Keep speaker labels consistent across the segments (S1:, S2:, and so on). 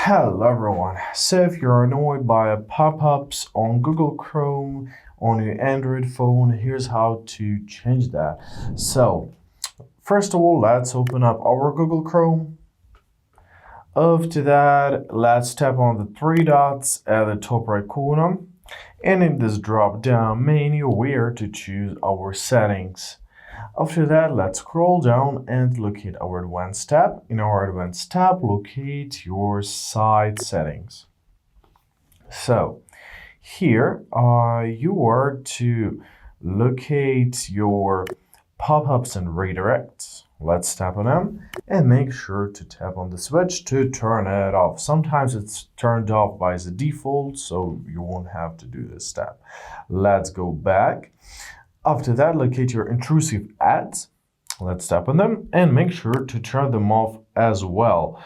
S1: Hello everyone. So if you're annoyed by pop-ups on Google Chrome on your Android phone, here's how to change that. So first of all, let's open up our Google Chrome. After that, let's tap on the three dots at the top right corner. And in this drop-down menu, we are to choose our settings. After that, let's scroll down and locate our Advanced tab. In our Advanced tab, locate your site settings. So here you are to locate your pop-ups and redirects. Let's tap on them and make sure to tap on the switch to turn it off. Sometimes it's turned off by the default, so you won't have to do this step. Let's go back. After that, locate your intrusive ads. Let's tap on them and make sure to turn them off as well,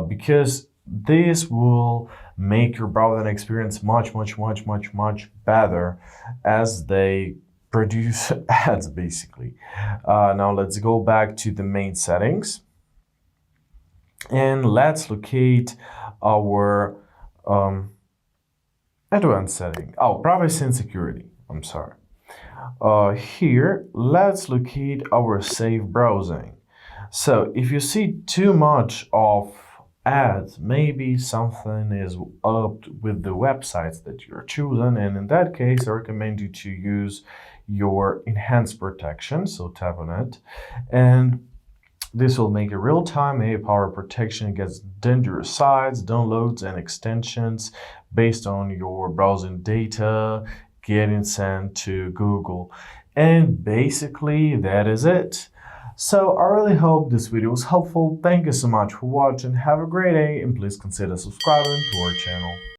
S1: because this will make your browsing experience much better as they produce ads basically. Now let's go back to the main settings and let's locate our advanced setting. Oh, privacy and security. I'm sorry. Here, let's locate our safe browsing. So if you see too much of ads, maybe something is up with the websites that you're choosing, and in that case, I recommend you to use your enhanced protection. So tap on it, and this will make a real-time AI-powered protection against dangerous sites, downloads, and extensions based on your browsing data getting sent to Google. And basically that is it. So I really hope this video was helpful. Thank you so much for watching. Have a great day and please consider subscribing to our channel.